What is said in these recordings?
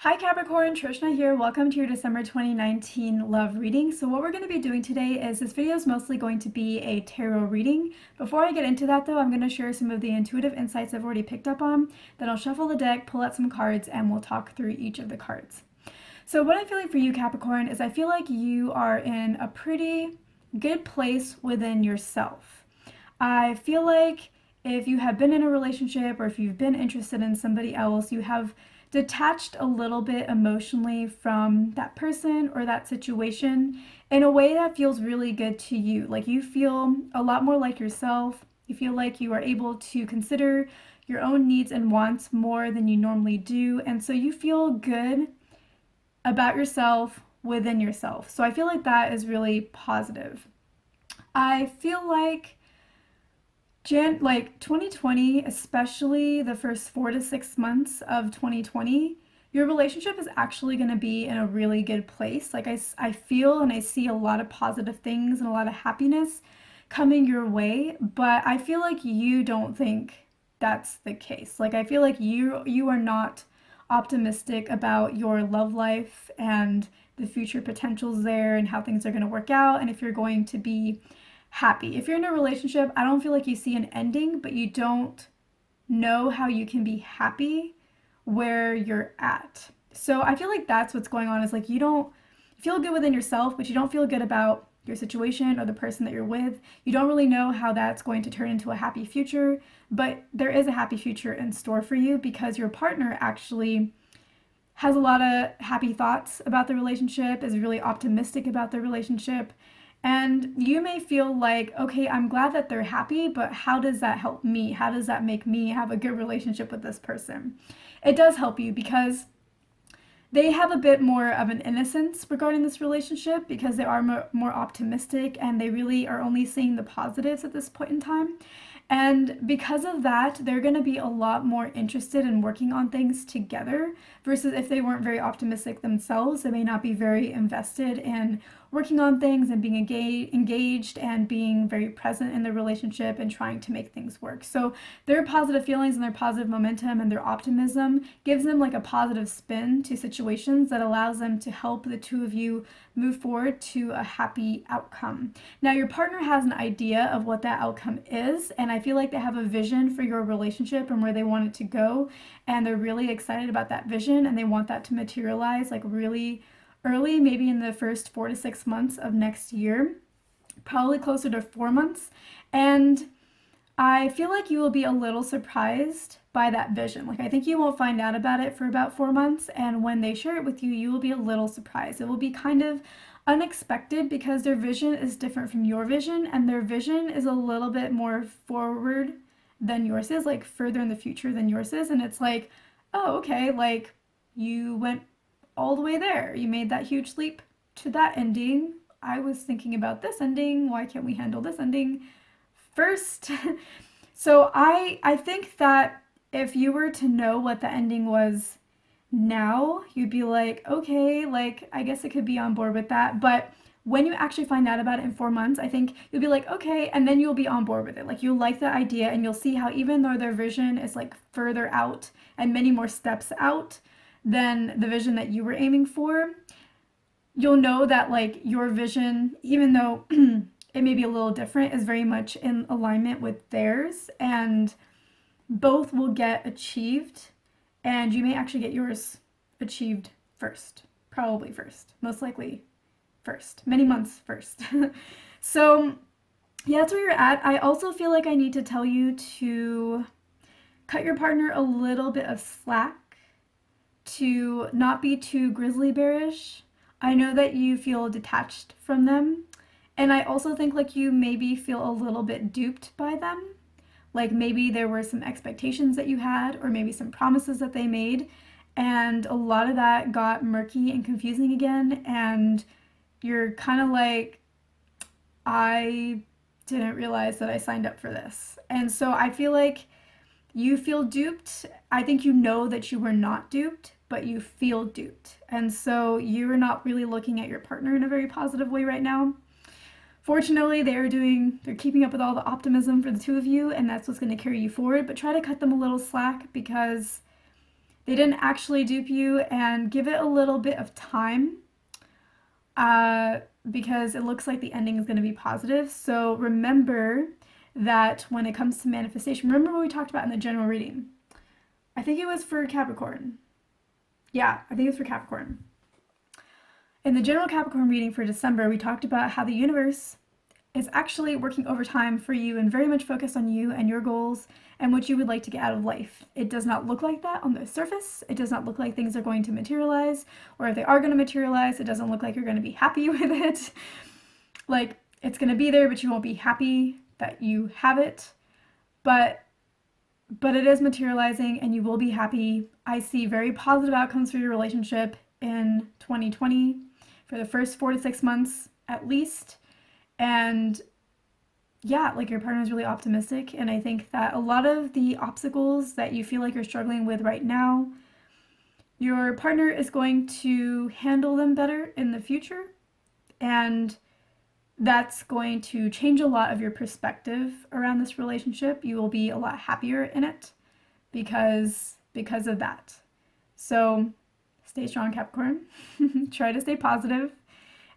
Hi Capricorn, Trishna here. Welcome to your December 2019 love reading. So what we're going to be doing today is this video is mostly going to be a tarot reading. Before I get into that though, I'm going to share some of the intuitive insights I've already picked up on. Then I'll shuffle the deck, pull out some cards, and we'll talk through each of the cards. So what I'm feeling for you Capricorn is I feel like you are in a pretty good place within yourself. I feel like if you have been in a relationship or if you've been interested in somebody else, you have detached a little bit emotionally from that person or that situation in a way that feels really good to you. Like you feel a lot more like yourself. You feel like you are able to consider your own needs and wants more than you normally do. And so you feel good about yourself within yourself. So I feel like that is really positive. I feel like 2020, especially the first 4 to 6 months of 2020, your relationship is actually going to be in a really good place. I feel and I see a lot of positive things and a lot of happiness coming your way, but I feel like you don't think that's the case. Like I feel like you are not optimistic about your love life and the future potentials there and how things are going to work out and if you're going to be happy. If you're in a relationship, I don't feel like you see an ending, but you don't know how you can be happy where you're at. So I feel like that's what's going on is like you don't feel good within yourself, but you don't feel good about your situation or the person that you're with. You don't really know how that's going to turn into a happy future, but there is a happy future in store for you because your partner actually has a lot of happy thoughts about the relationship, is really optimistic about the relationship. And you may feel like, okay, I'm glad that they're happy, but how does that help me? How does that make me have a good relationship with this person? It does help you because they have a bit more of an innocence regarding this relationship because they are more optimistic and they really are only seeing the positives at this point in time. And because of that, they're going to be a lot more interested in working on things together versus if they weren't very optimistic themselves, they may not be very invested in working on things and being engaged and being very present in the relationship and trying to make things work. So their positive feelings and their positive momentum and their optimism gives them like a positive spin to situations that allows them to help the two of you move forward to a happy outcome. Now, your partner has an idea of what that outcome is, and I feel like they have a vision for your relationship and where they want it to go, and they're really excited about that vision and they want that to materialize like really early, maybe in the first 4 to 6 months of next year, probably closer to 4 months. And I feel like you will be a little surprised by that vision. Like, I think you won't find out about it for about 4 months. And when they share it with you, you will be a little surprised. It will be kind of unexpected because their vision is different from your vision, and their vision is a little bit more forward than yours is, like further in the future than yours is. And it's like, oh, okay, like you went all the way there. You made that huge leap to that ending. I was thinking about this ending. Why can't we handle this ending first? So I think that if you were to know what the ending was now, you'd be like, okay, like I guess I could be on board with that. But when you actually find out about it in 4 months, I think you'll be like, okay, and then you'll be on board with it. Like you'll like the idea and you'll see how even though their vision is like further out and many more steps out than the vision that you were aiming for, you'll know that like your vision, even though it may be a little different, is very much in alignment with theirs, and both will get achieved, and you may actually get yours achieved first, probably first, most likely first, many months first. So yeah, that's where you're at. I also feel like I need to tell you to cut your partner a little bit of slack, to not be too grizzly bearish. I know that you feel detached from them, and I also think like you maybe feel a little bit duped by them. Like maybe there were some expectations that you had, or maybe some promises that they made, and a lot of that got murky and confusing again, and you're kind of like, I didn't realize that I signed up for this. And so I feel like you feel duped. I think you know that you were not duped, but you feel duped. And so you're not really looking at your partner in a very positive way right now. Fortunately, they're keeping up with all the optimism for the two of you, and that's what's going to carry you forward. But try to cut them a little slack because they didn't actually dupe you, and give it a little bit of time, uh, because it looks like the ending is going to be positive. So remember that when it comes to manifestation, remember what we talked about in the general reading. I think it was for Capricorn. Yeah, I think it's for Capricorn. In the general Capricorn reading for December, we talked about how the universe is actually working overtime for you and very much focused on you and your goals and what you would like to get out of life. It does not look like that on the surface. It does not look like things are going to materialize, or if they are going to materialize, it doesn't look like you're going to be happy with it. Like, it's going to be there, but you won't be happy that you have it. But it is materializing and you will be happy. I see very positive outcomes for your relationship in 2020 for the first 4 to 6 months at least. And yeah, like your partner is really optimistic. And I think that a lot of the obstacles that you feel like you're struggling with right now, your partner is going to handle them better in the future. And that's going to change a lot of your perspective around this relationship. You will be a lot happier in it because of that. So stay strong, Capricorn. Try to stay positive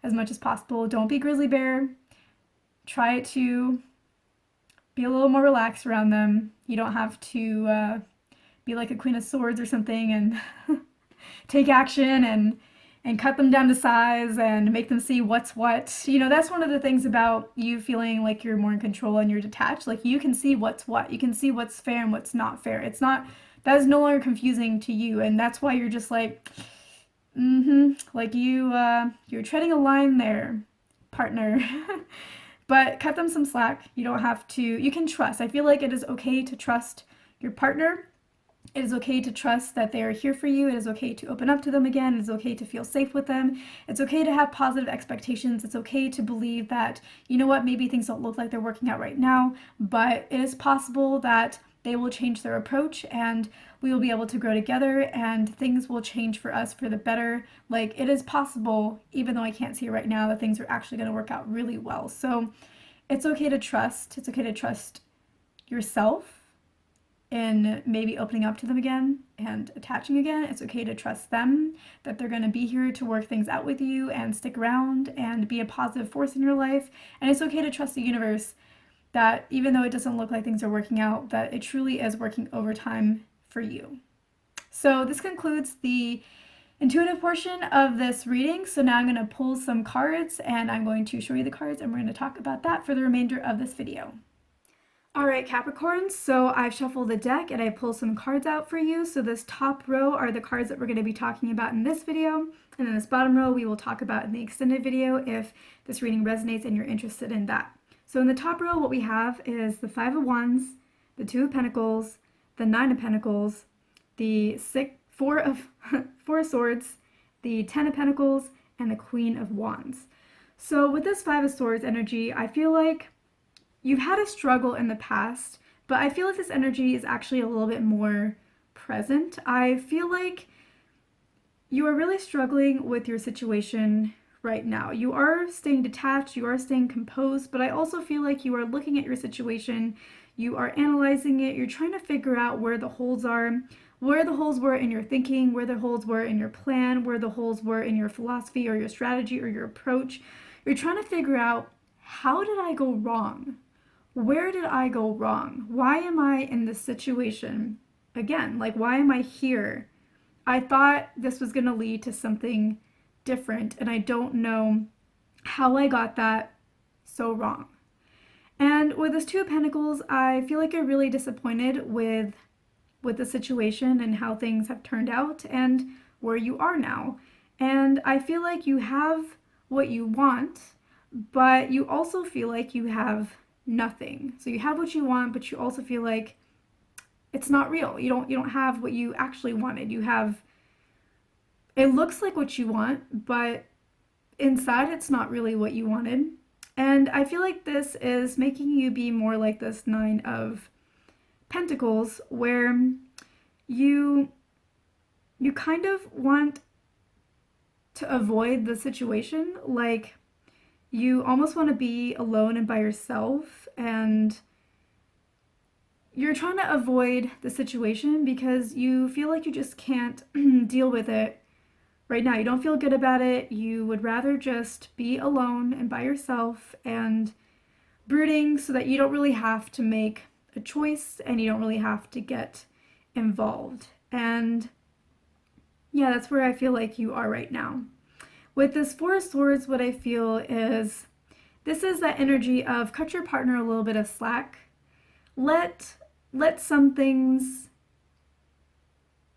as much as possible. Don't be grizzly bear. Try to be a little more relaxed around them. You don't have to be like a Queen of Swords or something and take action and cut them down to size and make them see what's what. You know, that's one of the things about you feeling like you're more in control and you're detached. Like, you can see what's what. You can see what's fair and what's not fair. It's not, that is no longer confusing to you. And that's why you're just like, like you're treading a line there, partner. But cut them some slack. You don't have to, you can trust. I feel like it is okay to trust your partner. It is okay to trust that they are here for you. It is okay to open up to them again. It is okay to feel safe with them. It's okay to have positive expectations. It's okay to believe that, you know what, maybe things don't look like they're working out right now, but it is possible that they will change their approach and we will be able to grow together and things will change for us for the better. Like, it is possible, even though I can't see it right now, that things are actually going to work out really well. So it's okay to trust. It's okay to trust yourself in maybe opening up to them again and attaching again. It's okay to trust them that they're going to be here to work things out with you and stick around and be a positive force in your life. And it's okay to trust the universe that even though it doesn't look like things are working out, that it truly is working overtime for you. So this concludes the intuitive portion of this reading. So now I'm going to pull some cards and I'm going to show you the cards and we're going to talk about that for the remainder of this video. All right, Capricorn, so I've shuffled the deck and I pulled some cards out for you. So this top row are the cards that we're going to be talking about in this video. And then this bottom row we will talk about in the extended video if this reading resonates and you're interested in that. So in the top row, what we have is the Five of Wands, the Two of Pentacles, the Nine of Pentacles, the Four of Swords, the Ten of Pentacles, and the Queen of Wands. So with this Five of Swords energy, I feel like you've had a struggle in the past, but I feel like this energy is actually a little bit more present. I feel like you are really struggling with your situation right now. You are staying detached, you are staying composed, but I also feel like you are looking at your situation, you are analyzing it, you're trying to figure out where the holes are, where the holes were in your thinking, where the holes were in your plan, where the holes were in your philosophy or your strategy or your approach. You're trying to figure out, how did I go wrong? Where did I go wrong? Why am I in this situation again? Like, why am I here? I thought this was going to lead to something different, and I don't know how I got that so wrong. And with this Two of Pentacles, I feel like I'm really disappointed with the situation and how things have turned out and where you are now. And I feel like you have what you want, but you also feel like you have nothing. So you have what you want, but you also feel like it's not real. You don't have what you actually wanted. You have, it looks like what you want, but inside it's not really what you wanted. And I feel like this is making you be more like this Nine of Pentacles, where you kind of want to avoid the situation. Like, you almost want to be alone and by yourself, and you're trying to avoid the situation because you feel like you just can't deal with it right now. You don't feel good about it. You would rather just be alone and by yourself and brooding so that you don't really have to make a choice and you don't really have to get involved. And yeah, that's where I feel like you are right now. With this Four of Swords, what I feel is this is that energy of cut your partner a little bit of slack. Let some things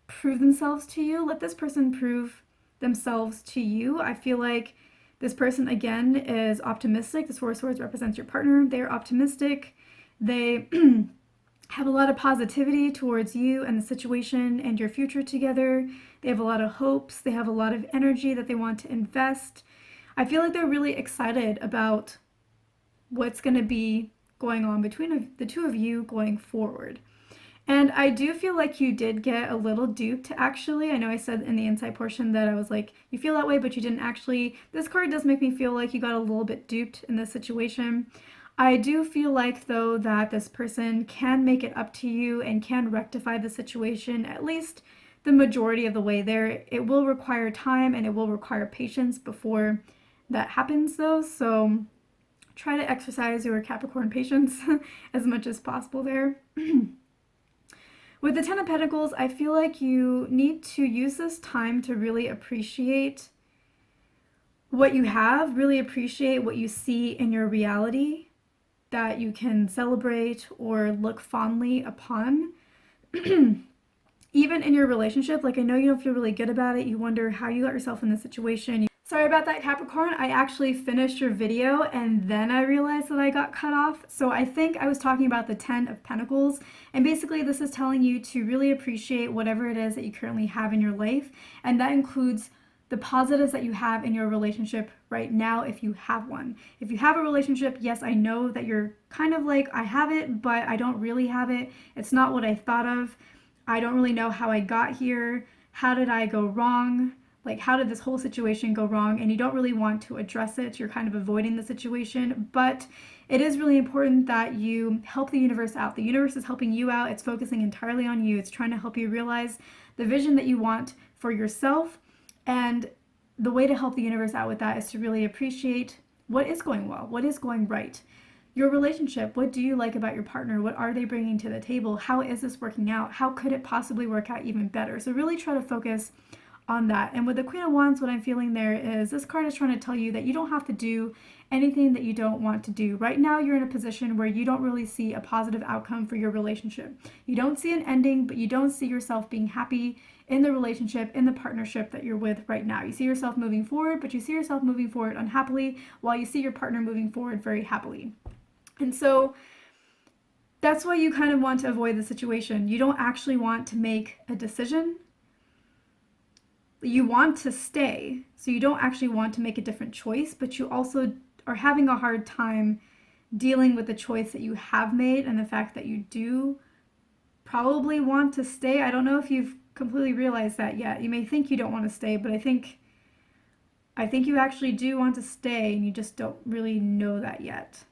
prove themselves to you. Let this person prove themselves to you. I feel like this person, again, is optimistic. This Four of Swords represents your partner. They're optimistic. They have a lot of positivity towards you and the situation and your future together. They have a lot of hopes. They have a lot of energy that they want to invest. I feel like they're really excited about what's going to be going on between the two of you going forward. And I do feel like you did get a little duped, actually. I know I said in the inside portion that I was like, you feel that way, but you didn't actually. This card does make me feel like you got a little bit duped in this situation. I do feel like, though, that this person can make it up to you and can rectify the situation, at least the majority of the way there. It will require time and it will require patience before that happens, though. So try to exercise your Capricorn patience as much as possible there. With the Ten of Pentacles, I feel like you need to use this time to really appreciate what you have, really appreciate what you see in your reality that you can celebrate or look fondly upon. Even in your relationship, like I know you don't feel really good about it, you wonder how you got yourself in this situation. Sorry about that, Capricorn. I actually finished your video and then I realized that I got cut off. So I think I was talking about the Ten of Pentacles. And basically this is telling you to really appreciate whatever it is that you currently have in your life. And that includes the positives that you have in your relationship right now if you have one. If you have a relationship, yes, I know that you're kind of like, I have it, but I don't really have it. It's not what I thought of. I don't really know how I got here. How did I go wrong? Like, how did this whole situation go wrong? And you don't really want to address it. You're kind of avoiding the situation. But it is really important that you help the universe out. The universe is helping you out. It's focusing entirely on you. It's trying to help you realize the vision that you want for yourself. And the way to help the universe out with that is to really appreciate what is going well, what is going right. Your relationship, what do you like about your partner? What are they bringing to the table? How is this working out? How could it possibly work out even better? So really try to focus on that. And with the Queen of Wands, what I'm feeling there is this card is trying to tell you that you don't have to do anything that you don't want to do. Right now, you're in a position where you don't really see a positive outcome for your relationship. You don't see an ending, but you don't see yourself being happy in the relationship, in the partnership that you're with right now. You see yourself moving forward, but you see yourself moving forward unhappily, while you see your partner moving forward very happily. And so that's why you kind of want to avoid the situation. You don't actually want to make a decision. You want to stay, so you don't actually want to make a different choice, but you also are having a hard time dealing with the choice that you have made and the fact that you do probably want to stay. I don't know if you've completely realized that yet. You may think you don't want to stay, but I think you actually do want to stay and you just don't really know that yet.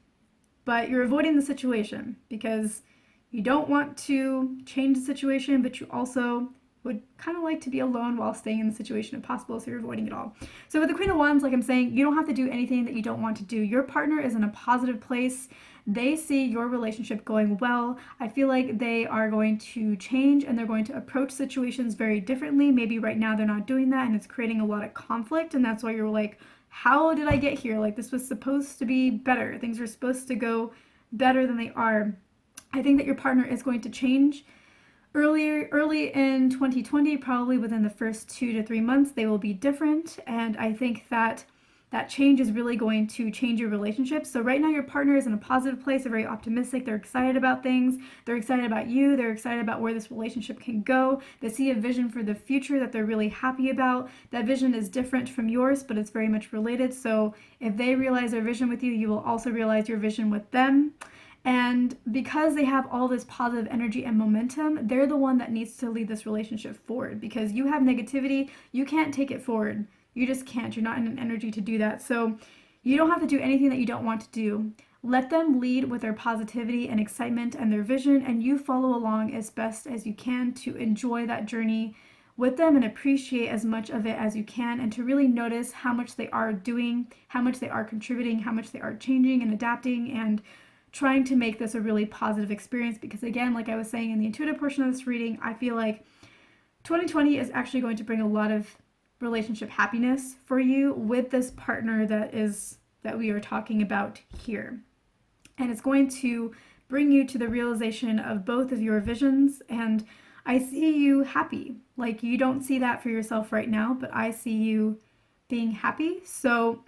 But you're avoiding the situation because you don't want to change the situation, but you also would kind of like to be alone while staying in the situation if possible, so you're avoiding it all. So with the Queen of Wands, like I'm saying, you don't have to do anything that you don't want to do. Your partner is in a positive place. They see your relationship going well. I feel like they are going to change and they're going to approach situations very differently. Maybe right now they're not doing that and it's creating a lot of conflict, and that's why you're like, how did I get here? Like, this was supposed to be better. Things were supposed to go better than they are. I think that your partner is going to change. Early in 2020, probably within the first 2 to 3 months, they will be different. And I think that that change is really going to change your relationship. So right now your partner is in a positive place. They're very optimistic. They're excited about things. They're excited about you. They're excited about where this relationship can go. They see a vision for the future that they're really happy about. That vision is different from yours, but it's very much related. So if they realize their vision with you, you will also realize your vision with them. And because they have all this positive energy and momentum, they're the one that needs to lead this relationship forward, because you have negativity. You can't take it forward. You just can't. You're not in an energy to do that. So you don't have to do anything that you don't want to do. Let them lead with their positivity and excitement and their vision, and you follow along as best as you can to enjoy that journey with them and appreciate as much of it as you can, and to really notice how much they are doing, how much they are contributing, how much they are changing and adapting, and trying to make this a really positive experience. Because again, like I was saying in the intuitive portion of this reading, I feel like 2020 is actually going to bring a lot of relationship happiness for you with this partner that we are talking about here. And it's going to bring you to the realization of both of your visions. And I see you happy. Like, you don't see that for yourself right now, but I see you being happy. So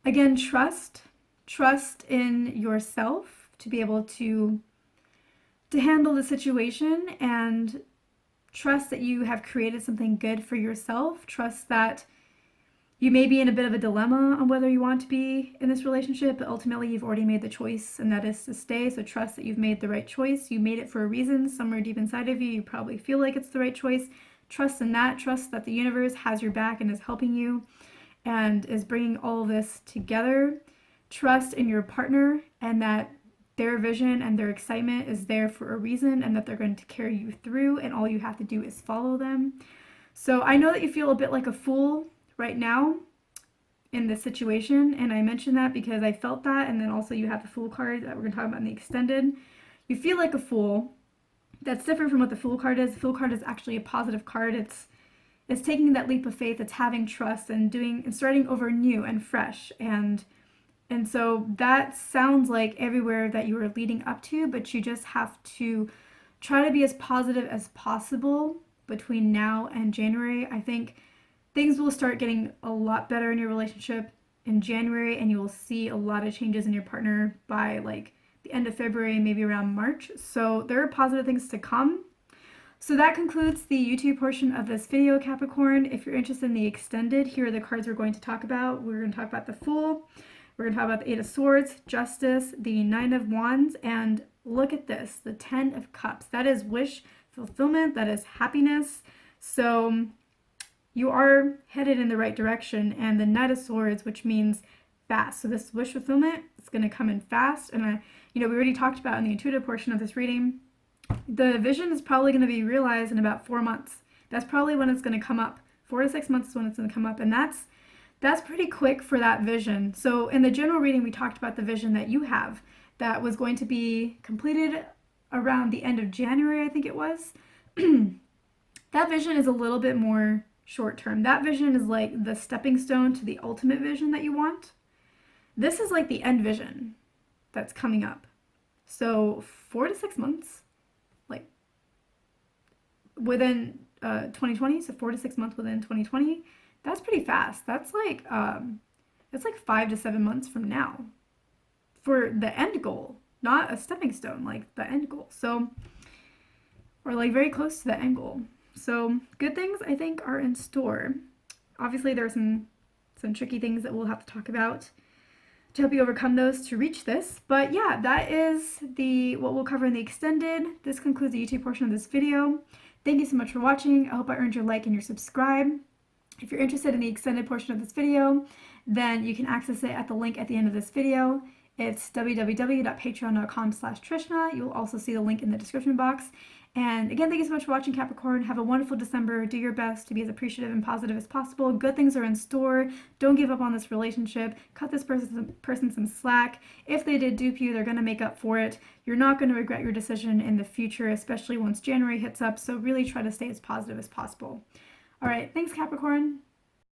again, trust in yourself to be able to handle the situation, and trust that you have created something good for yourself. Trust that you may be in a bit of a dilemma on whether you want to be in this relationship, but ultimately you've already made the choice, and that is to stay. So trust that you've made the right choice. You made it for a reason. Somewhere deep inside of you, you probably feel like it's the right choice. Trust in that. Trust that the universe has your back and is helping you and is bringing all of this together. Trust in your partner, and that their vision and their excitement is there for a reason, and that they're going to carry you through, and all you have to do is follow them. So I know that you feel a bit like a fool right now in this situation, and I mentioned that because I felt that. And then also you have the Fool card that we're going to talk about in the extended. You feel like a fool. That's different from what the Fool card is. The Fool card is actually a positive card. It's taking that leap of faith. It's having trust and doing and starting over new and fresh. And so that sounds like everywhere that you are leading up to, but you just have to try to be as positive as possible between now and January. I think things will start getting a lot better in your relationship in January, and you will see a lot of changes in your partner by like the end of February, maybe around March. So there are positive things to come. So that concludes the YouTube portion of this video, Capricorn. If you're interested in the extended, here are the cards we're going to talk about. We're going to talk about the Fool. We're going to talk about the Eight of Swords, Justice, the Nine of Wands, and look at this, the Ten of Cups. That is wish fulfillment. That is happiness. So you are headed in the right direction. And the Knight of Swords, which means fast. So this wish fulfillment is going to come in fast. And we already talked about in the intuitive portion of this reading, the vision is probably going to be realized in about 4 months. That's probably when it's going to come up. 4 to 6 months is when it's going to come up. And that's pretty quick for that vision. So in the general reading, we talked about the vision that you have that was going to be completed around the end of January, I think it was. That vision is a little bit more short term. That vision is like the stepping stone to the ultimate vision that you want. This is like the end vision that's coming up. So 4 to 6 months, like within 2020, so 4 to 6 months within 2020, that's pretty fast. That's like 5 to 7 months from now for the end goal, not a stepping stone, like the end goal. So, or like very close to the end goal. So good things, I think, are in store. Obviously, there are some tricky things that we'll have to talk about to help you overcome those to reach this. But yeah, that is what we'll cover in the extended. This concludes the YouTube portion of this video. Thank you so much for watching. I hope I earned your like and your subscribe. If you're interested in the extended portion of this video, then you can access it at the link at the end of this video. It's www.patreon.com/Trishna. You'll also see the link in the description box. And again, thank you so much for watching, Capricorn. Have a wonderful December. Do your best to be as appreciative and positive as possible. Good things are in store. Don't give up on this relationship. Cut this person some slack. If they did dupe you, they're going to make up for it. You're not going to regret your decision in the future, especially once January hits up. So really try to stay as positive as possible. All right. Thanks, Capricorn.